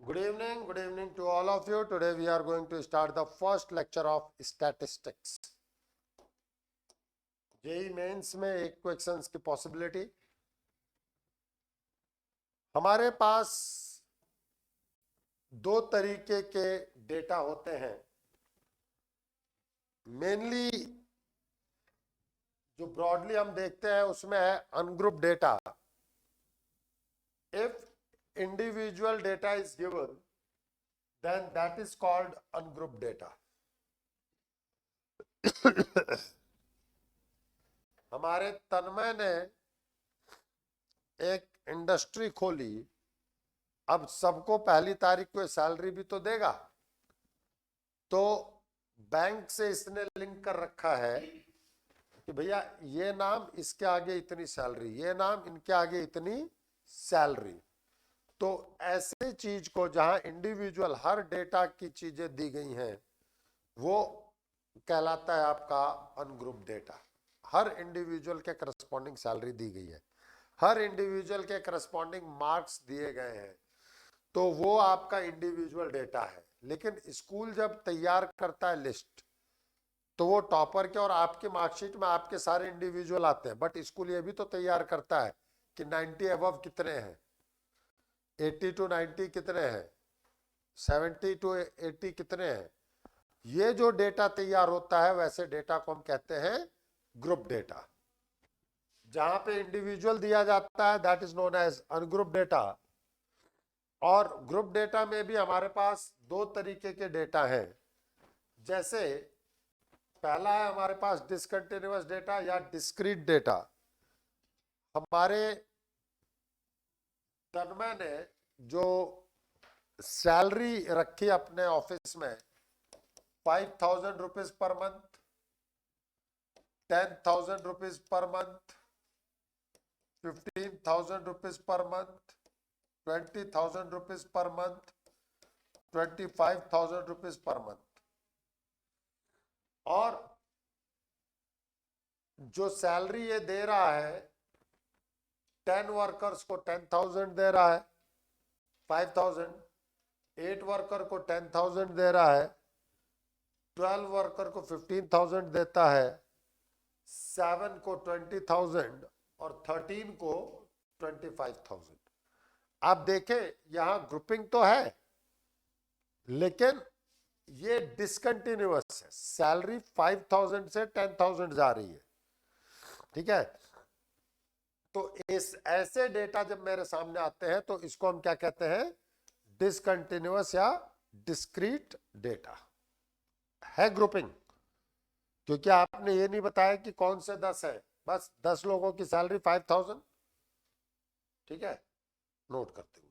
Good evening to all of you. Today we are going to start the first lecture of statistics. JEE mains में एक questions की possibility. हमारे पास दो तरीके के डेटा होते हैं। मेनली जो ब्रॉडली हम देखते हैं उसमें है ungroup data. If individual data is given then that is called ungrouped data. हमारे तन्मय ने एक इंडस्ट्री खोली। अब सबको पहली तारीख को सैलरी भी तो देगा, तो बैंक से इसने लिंक कर रखा है कि भैया ये नाम इसके आगे इतनी सैलरी, ये नाम इनके आगे इतनी सैलरी। तो ऐसे चीज को जहां इंडिविजुअल हर डेटा की चीजें दी गई हैं वो कहलाता है आपका अनग्रुप डेटा। हर इंडिविजुअल के करस्पॉन्डिंग सैलरी दी गई है, हर इंडिविजुअल के करस्पॉन्डिंग मार्क्स दिए गए हैं, तो वो आपका इंडिविजुअल डेटा है। लेकिन स्कूल जब तैयार करता है लिस्ट तो वो टॉपर के और आपके मार्कशीट में आपके सारे इंडिविजुअल आते हैं, बट स्कूल ये भी तो तैयार करता है कि 90 अबव कितने हैं, 80 to 90 कितने हैं, 70 to 80 कितने हैं। ये जो डेटा तैयार होता है वैसे डेटा को हम कहते हैं ग्रुप डेटा। जहां पे इंडिविजुअल दिया जाता है that is known as ungroup data. और ग्रुप डेटा में भी हमारे पास दो तरीके के डेटा हैं। जैसे पहला है हमारे पास डिसकंटिन्यूअस डेटा या डिस्क्रीट डेटा। हमारे तन्मय ने जो सैलरी रखी अपने ऑफिस में 5,000 rupees per month, 10,000 rupees per month, 15,000 rupees per month, 20,000 rupees per month, 25,000 rupees per month. और जो सैलरी ये दे रहा है 10 वर्कर्स को 10,000 दे रहा है, 5,000, 8 वर्कर को 10,000 दे रहा है, 12 वर्कर को 15,000 देता है, 7 को 20,000 और 13 को 25,000। आप देखें यहां ग्रुपिंग तो है लेकिन ये डिसकंटिन्यूअस है। सैलरी 5,000 से 10,000 जा रही है, ठीक है। तो इस ऐसे डेटा जब मेरे सामने आते हैं तो इसको हम क्या कहते हैं, डिसकंटिन्यूअस या डिस्क्रीट डेटा है। ग्रुपिंग क्योंकि आपने ये नहीं बताया कि कौन से 10 है, बस 10 लोगों की सैलरी 5,000, ठीक है, नोट करते हुए।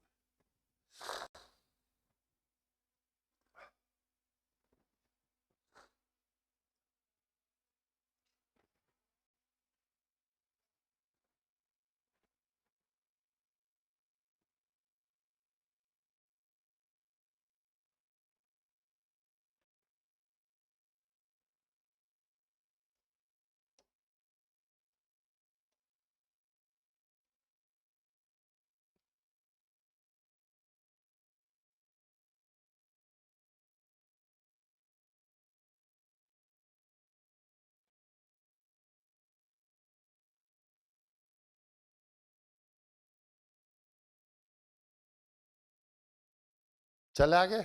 चले आगे।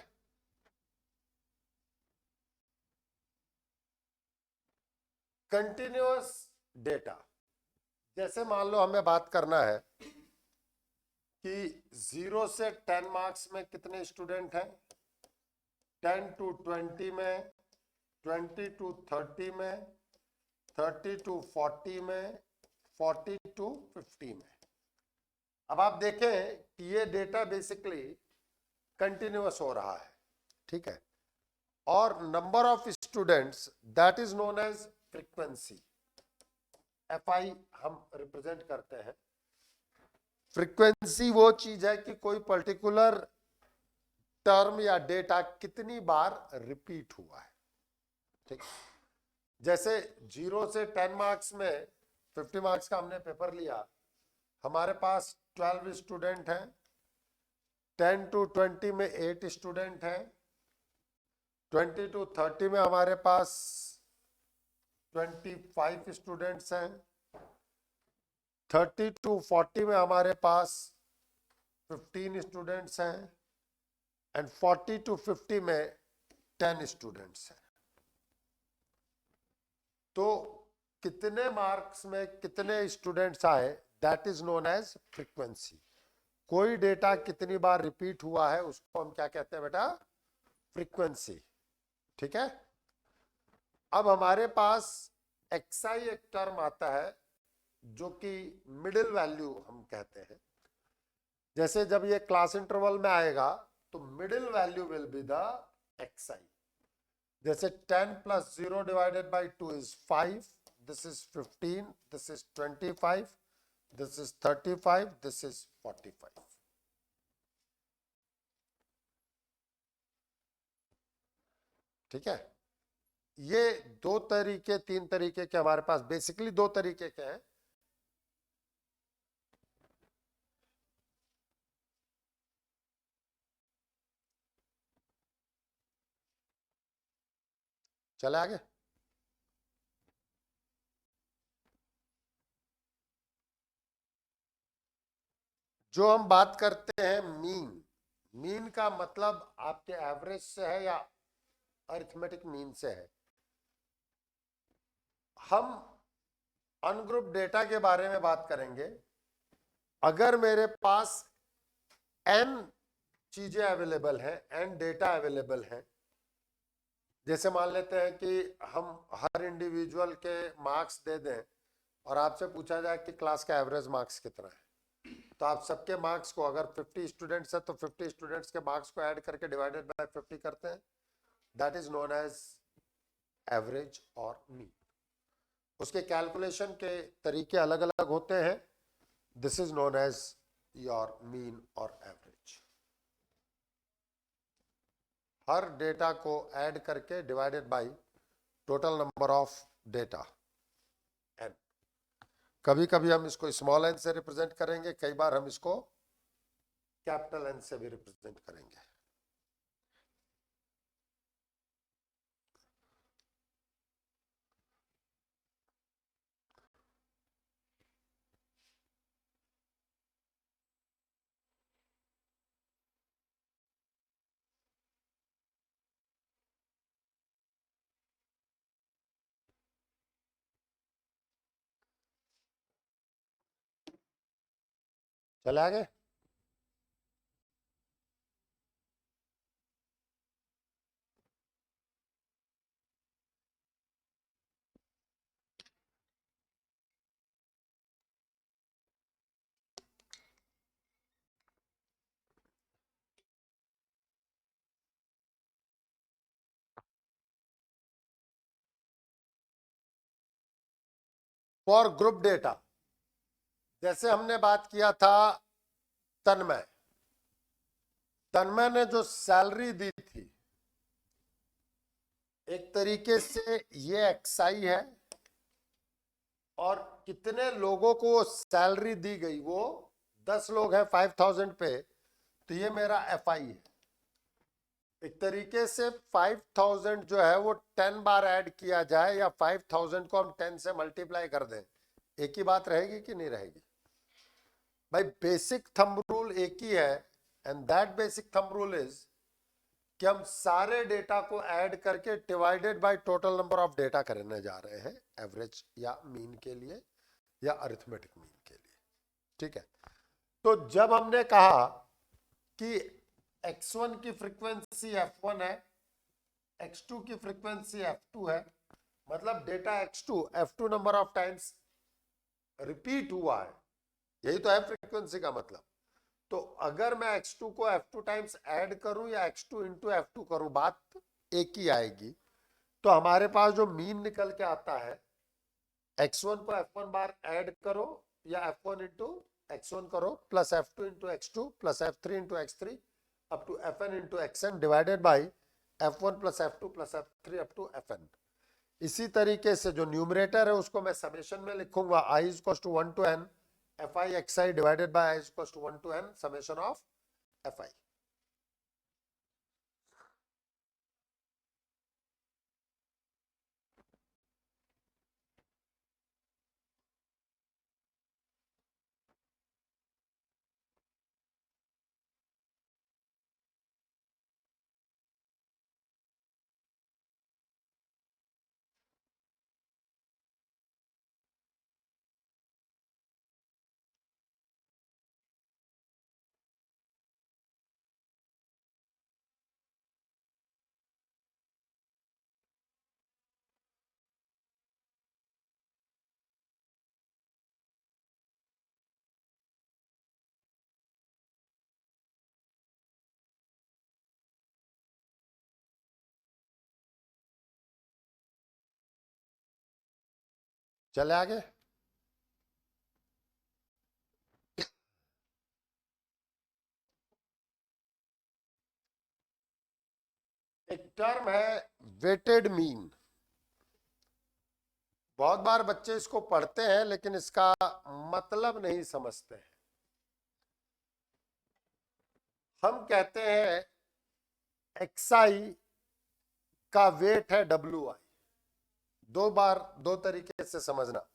कंटिन्यूअस डेटा, जैसे मान लो हमें बात करना है कि 0 से 10 मार्क्स में कितने स्टूडेंट हैं, 10 to 20 में, 20 to 30 में, 30 to 40 में, 40 to 50 में। अब आप देखें कि ये डेटा बेसिकली कंटिन्यूअस हो रहा है, ठीक है। और number of students that is known as frequency, FI हम रिप्रेजेंट करते हैं। फ्रीक्वेंसी वो चीज है कि कोई पर्टिकुलर टर्म या डेटा कितनी बार रिपीट हुआ है, ठीक। जैसे 0 से 10 मार्क्स में 50 मार्क्स का हमने पेपर लिया, हमारे पास 12 स्टूडेंट हैं, 10 to 20 में 8 स्टूडेंट हैं, 20 to 30 में हमारे पास 25 स्टूडेंट्स हैं, 30 to 40 में हमारे पास 15 स्टूडेंट्स हैं, एंड 40 to 50 में 10 स्टूडेंट्स हैं। तो कितने मार्क्स में कितने स्टूडेंट्स आए, that is known as frequency. कोई डेटा कितनी बार रिपीट हुआ है उसको हम क्या कहते हैं बेटा, फ्रीक्वेंसी। ठीक है। अब हमारे पास एक्सआई एक टर्म आता है जो कि मिडिल वैल्यू हम कहते हैं। जैसे जब ये क्लास इंटरवल में आएगा तो middle value will be the XI. जैसे 10 + 0 divided by 2 is 5, this is 15, this is 25, this is 35, this is 45। ठीक है। ये दो तरीके, तीन तरीके के हमारे पास, बेसिकली दो तरीके के हैं। चले आगे। जो हम बात करते हैं मीन, मीन का मतलब आपके एवरेज से है या अरिथमेटिक मीन से है। हम अनग्रुप डेटा के बारे में बात करेंगे। अगर मेरे पास n चीजें अवेलेबल हैं, n डेटा अवेलेबल है, जैसे मान लेते हैं कि हम हर इंडिविजुअल के मार्क्स दे दें और आपसे पूछा जाए कि क्लास का एवरेज मार्क्स कितना है, तो आप सबके मार्क्स को, अगर 50 स्टूडेंट्स है तो 50 स्टूडेंट्स के मार्क्स को ऐड करके डिवाइडेड बाय 50 करते हैं। That is known as average और मीन। उसके कैलकुलेशन के तरीके अलग अलग होते हैं। This is known as your mean और एवरेज। हर डेटा को ऐड करके divided by total number of data n। कभी कभी हम इसको स्मॉल n से रिप्रेजेंट करेंगे, कई बार हम इसको कैपिटल N से भी रिप्रेजेंट करेंगे। चले आगे। फॉर ग्रुप डेटा, जैसे हमने बात किया था तन्मय, तन्मय ने जो सैलरी दी थी, एक तरीके से ये एक्सआई है, और कितने लोगों को सैलरी दी गई, वो 10 लोग हैं 5000 पे, तो ये मेरा एफआई है। एक तरीके से 5000 जो है वो 10 बार ऐड किया जाए या 5000 को हम 10 से मल्टीप्लाई कर दें, एक ही बात रहेगी कि नहीं रहेगी भाई? बेसिक थंब रूल एक ही है, and that basic thumb rule is कि हम सारे डेटा को ऐड करके divided by total number of data करने जा रहे हैं, एवरेज या मीन के लिए या अरिथमेटिक मीन के लिए। ठीक है। तो जब हमने कहा कि x1 की फ्रीक्वेंसी f1 है, x2 की फ्रीक्वेंसी f2 है, मतलब data x2 f2 number of times repeat हुआ है, यही तो है फ्रीक्वेंसी का मतलब। तो अगर मैं x2 को f2 टाइम्स ऐड करूं या x2 इंटू f2 करूं, बात एक ही आएगी। तो हमारे पास जो मीन निकल के आता है, x1 को f1 बार ऐड करो या f1 इंटू x1 करो, plus f2 into x2 plus f3 into x3 up to fn into xn divided by f1 plus f2 plus f3 up to fn। इसी तरीके से जो न्यूमरेटर है उसको मैं समेशन में लिखूंगा, i is equal to 1 to n fi xi divided by i is equal to 1 to n summation of fi। चले आगे। एक टर्म है वेटेड मीन। बहुत बार बच्चे इसको पढ़ते हैं लेकिन इसका मतलब नहीं समझते हैं। हम कहते हैं एक्सआई का वेट है डब्ल्यू आई। दो बार दो तरीके से समझना।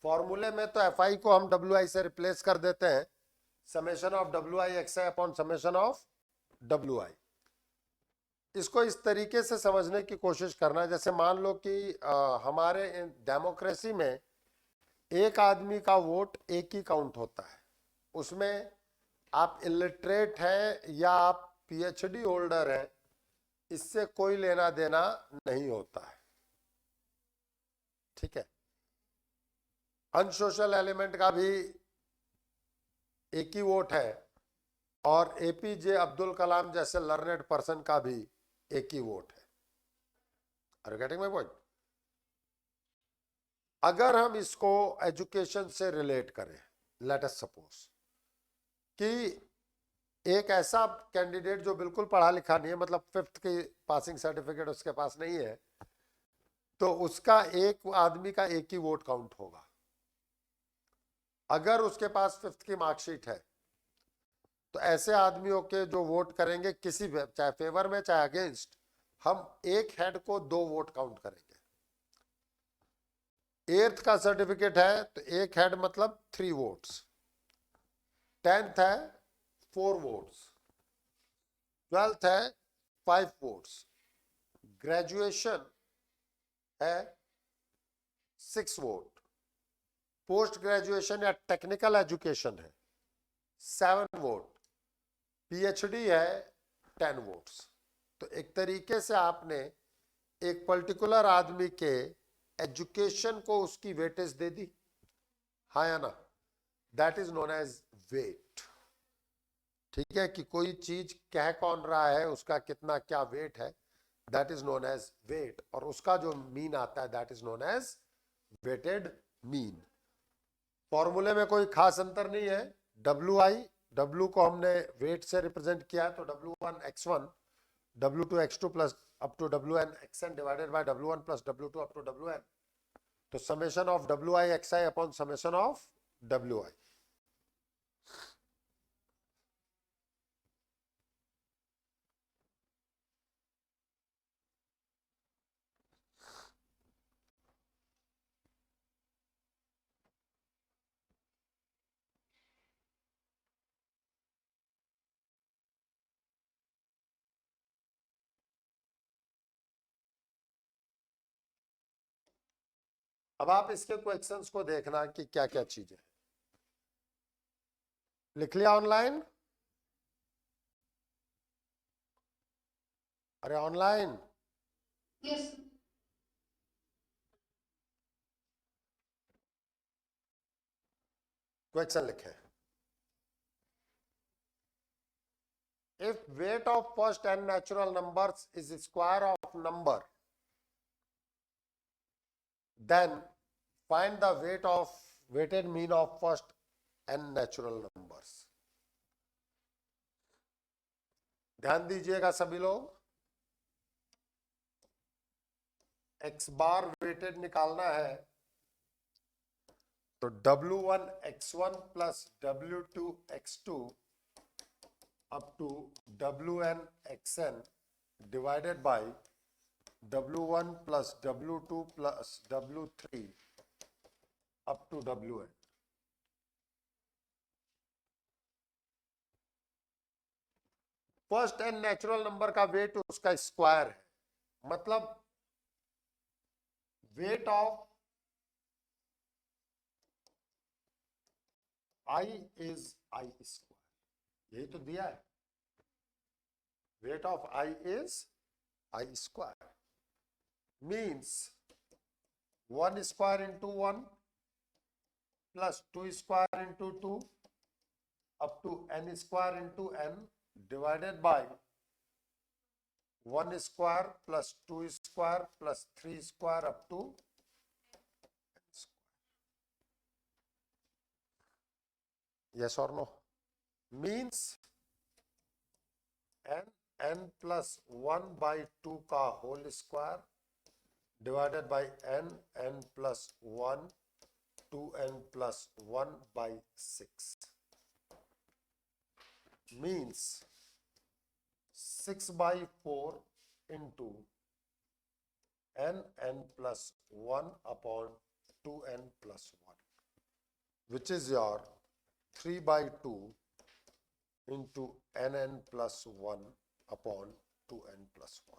फॉर्मूले में तो एफ आई को हम डब्ल्यू आई से रिप्लेस कर देते हैं, summation of W I x I upon summation of W I. इसको इस तरीके से समझने की कोशिश करना, जैसे मान लो कि हमारे डेमोक्रेसी में एक आदमी का वोट एक ही काउंट होता है। उसमें आप इलिटरेट हैं या आप पीएचडी होल्डर हैं, इससे कोई लेना देना नहीं होता है। ठीक है। अनसोशल एलिमेंट का भी एक ही वोट है और एपीजे अब्दुल कलाम जैसे लर्नेड पर्सन का भी एक ही वोट है। Are you getting my point? अगर हम इसको एजुकेशन से रिलेट करें, लेट अस सपोज कि एक ऐसा कैंडिडेट जो बिल्कुल पढ़ा लिखा नहीं है, मतलब 5th की पासिंग सर्टिफिकेट उसके पास नहीं है, तो उसका एक आदमी का एक ही वोट काउंट होगा। अगर उसके पास 5th की मार्कशीट है तो ऐसे आदमियों के जो वोट करेंगे किसी भी, चाहे फेवर में चाहे अगेंस्ट, हम एक हेड को 2 वोट काउंट करेंगे। 8th का सर्टिफिकेट है तो एक हेड मतलब 3 वोट्स, 10th है 4 वोट्स, 12th है 5 वोट्स, ग्रेजुएशन है 6 वोट, पोस्ट ग्रेजुएशन या टेक्निकल एजुकेशन है 7 वोट, पीएचडी है 10 वोट्स। तो एक तरीके से आपने एक पर्टिकुलर आदमी के एजुकेशन को उसकी वेटेज दे दी, हाँ या ना? That is known as weight. ठीक है, कि कोई चीज कह कौन रहा है, उसका कितना क्या वेट है, that is known as weight. और उसका जो मीन आता है that is known as weighted mean. फॉर्मूले में कोई खास अंतर नहीं है। डब्ल्यू आई, डब्ल्यू को हमने वेट से रिप्रेजेंट किया है तो W1 x1, W2 x2 plus up to WN xn divided by W1 plus W2 up to WN। तो summation of WI xi upon summation of WI। अब आप इसके क्वेश्चंस को देखना कि क्या क्या चीजें। लिख लिया ऑनलाइन? अरे ऑनलाइन Yes. क्वेश्चन लिखे। If weight of first n natural numbers is square of number, then find the weighted mean of first n natural numbers। ध्यान दीजिएगा सभी लोग, x बार वेटेड निकालना है तो W1 x1 plus W2 x2 up to WN xn divided by W1 plus W2 plus W3 up to WN। First n natural number का weight उसका square है, मतलब weight of i is i square, यही तो दिया है। Weight of i is i square means 1 square into 1 plus 2 square into 2 up to n square into n divided by 1 square plus 2 square plus 3 square up to. yes or no? Means n plus 1 by 2 का whole square divided by n plus 1 2n plus 1 by 6 means 6 by 4 into n plus 1 upon 2n plus 1, which is your 3 by 2 into n plus 1 upon 2n plus 1.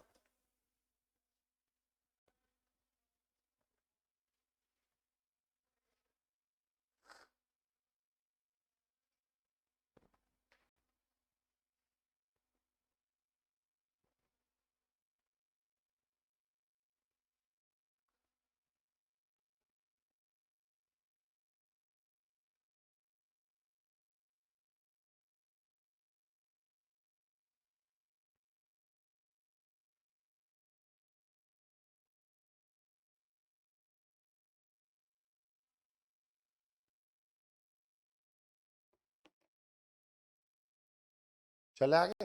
चले आगे।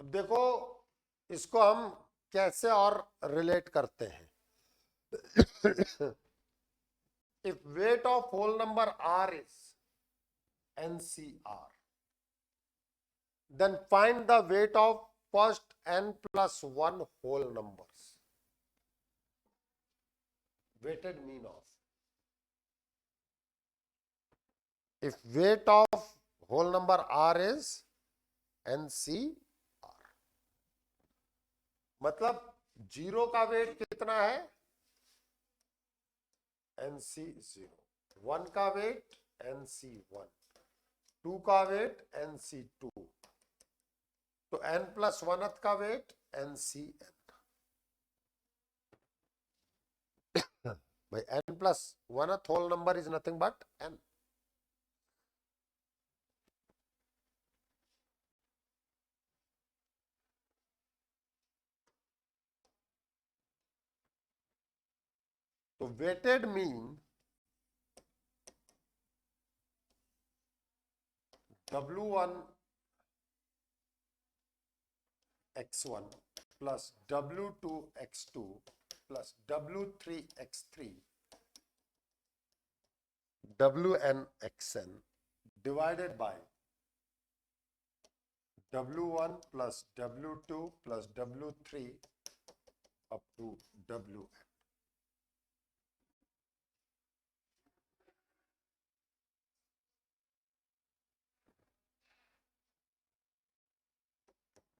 अब देखो इसको हम कैसे और relate करते हैं। If weight of whole number r is NCR, then find the weight of first n plus 1 whole numbers. Weighted mean of. If weight of whole number r is NCR, मतलब 0 का वेट कितना है? NC0, 1 का wait NC1, 2 का wait NC2, तो n plus 1 का wait NCN। भाई n plus 1 whole number is nothing but n. तो weighted mean W1 x1 plus W2 x2 plus W3 x3 Wn xn divided by W1 plus W2 plus W3 up to Wn.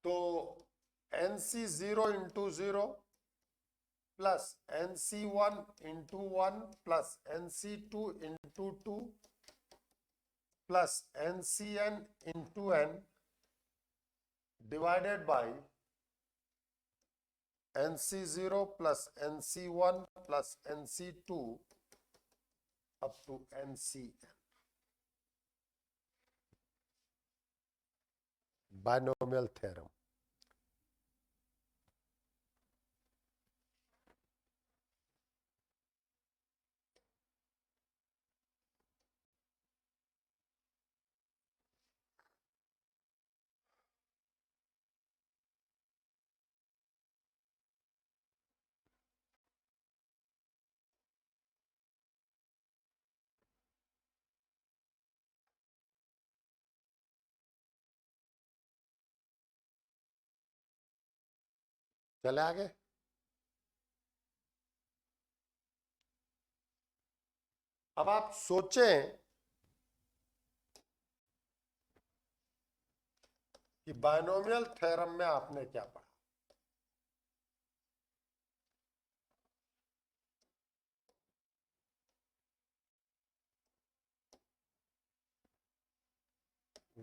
तो NC0 into 0 plus NC1 into 1 plus NC2 into 2 plus NCN into n divided by NC0 plus NC1 plus NC2 up to NCN. Binomial theorem. चले आगे। अब आप सोचें कि binomial theorem में आपने क्या पढ़ा।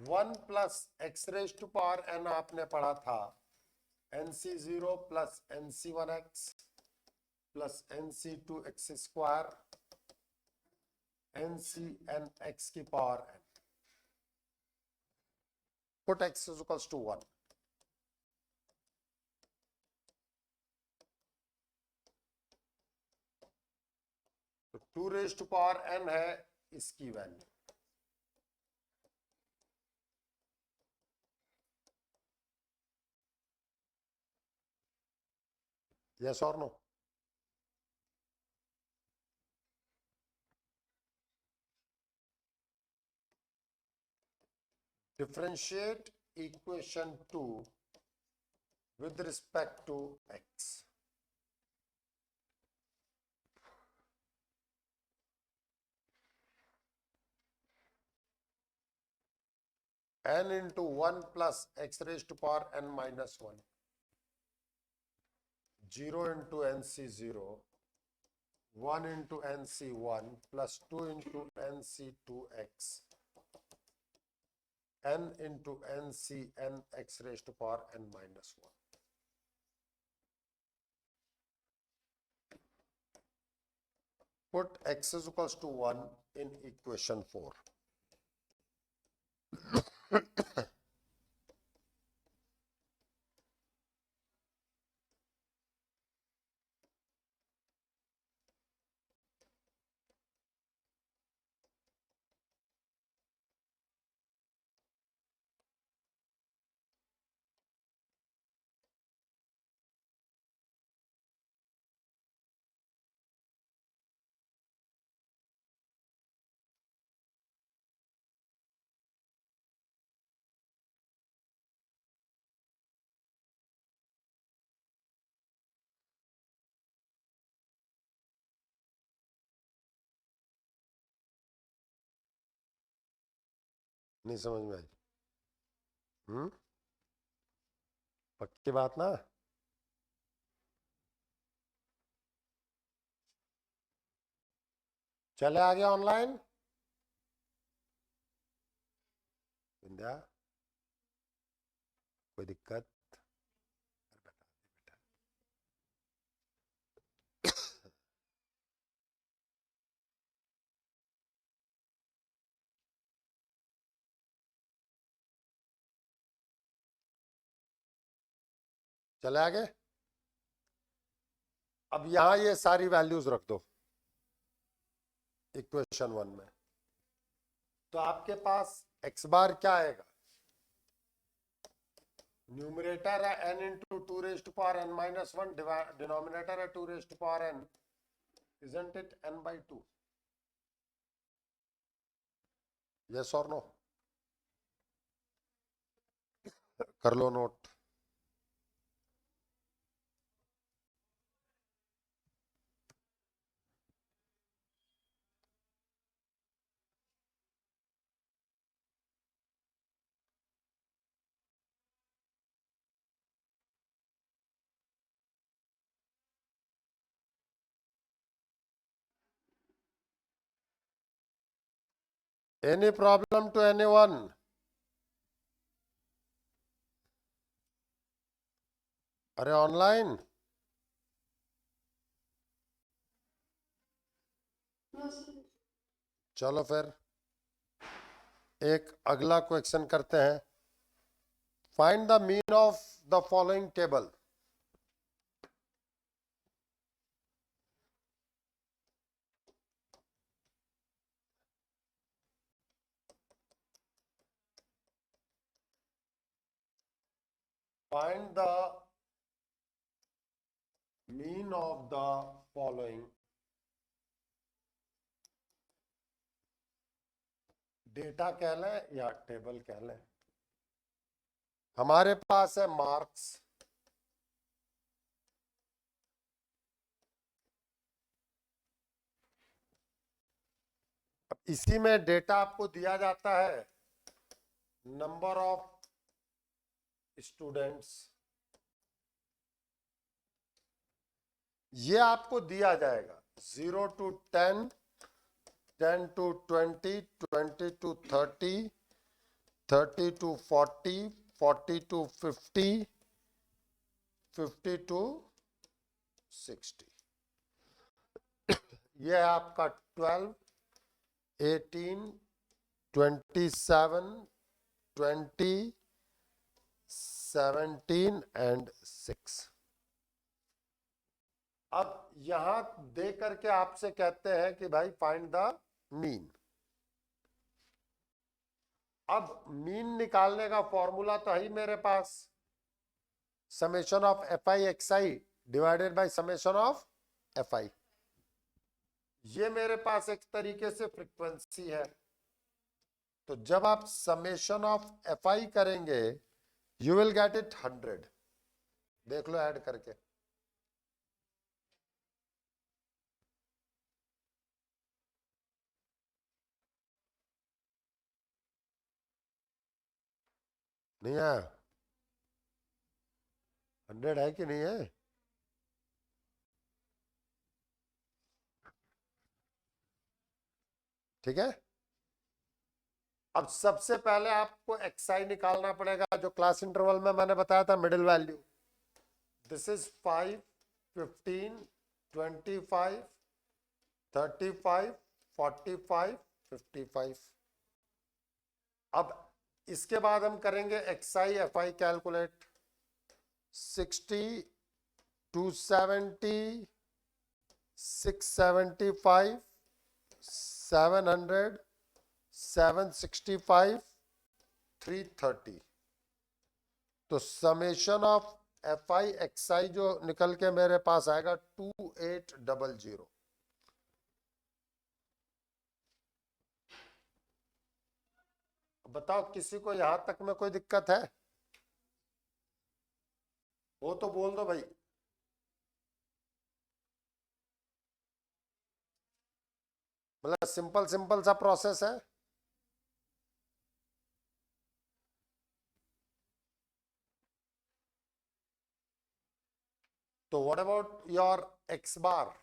One plus x raise to power n आपने पढ़ा था NC0 plus NC1x plus NC2 x square NCN x की power n. Put x is equals to 1. तो 2 रेज टू पावर n है इसकी वैल्यू। यस और no? Differentiate equation 2 with respect to x. N into 1 plus x raised to power n minus 1. 0 into nc 0. 1 into nc 1 plus 2 into nc 2x. N into nc n x raised to power n minus 1. Put x is equals to 1 in equation 4. नहीं समझ में आई? पक्की बात ना? चले आगे online Vindhya, कोई दिक्कत? चले आगे। अब यहां ये सारी वैल्यूज रख दो इक्वेशन 1 में, तो आपके पास x बार क्या आएगा? न्यूमरेटर है n into 2 raise to power n minus 1, denominator है 2 raise to power n, isn't it n by 2? Yes और नो? कर लो note. Any problem to anyone? अरे ऑनलाइन? चलो फिर एक अगला क्वेश्चन करते हैं। Find the mean of the following table. Find the mean of the following data कह लें या टेबल कह लें। हमारे पास है मार्क्स, अब इसी में डेटा आपको दिया जाता है नंबर ऑफ स्टूडेंट्स, ये आपको दिया जाएगा 0 to 10, 10 to 20, 20 to 30, 30 to 40, 40 to 50, 50 to 60। ये है आपका 12, 18, 27, 20, 17 and 6। अब यहां दे करके आपसे कहते हैं कि भाई फाइंड द मीन। अब मीन निकालने का फॉर्मूला तो है ही मेरे पास, summation of F I x i divided by summation of F i. ये मेरे पास एक तरीके से फ्रीक्वेंसी है। तो जब आप समेशन ऑफ एफ आई करेंगे यू विल गेट इट 100। देख लो ऐड करके। नहीं है? 100 है कि नहीं है? ठीक है। अब सबसे पहले आपको एक्सआई निकालना पड़ेगा, जो क्लास इंटरवल में मैंने बताया था मिडिल वैल्यू। This is 5, 15, 25, 35, 45, 55। अब इसके बाद हम करेंगे एक्सआई एफ आई कैलकुलेट। 60, 270, 675, 700, 765, 330। तो summation of F I x I जो निकल के मेरे पास आएगा 2800। बताओ किसी को यहां तक में कोई दिक्कत है? वो तो बोल दो भाई। मतलब सिंपल सिंपल सा प्रोसेस है। तो what about your x bar?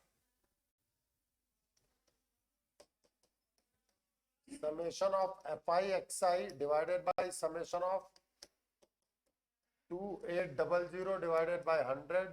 Summation of fi xi divided by summation of 2800 divided by 100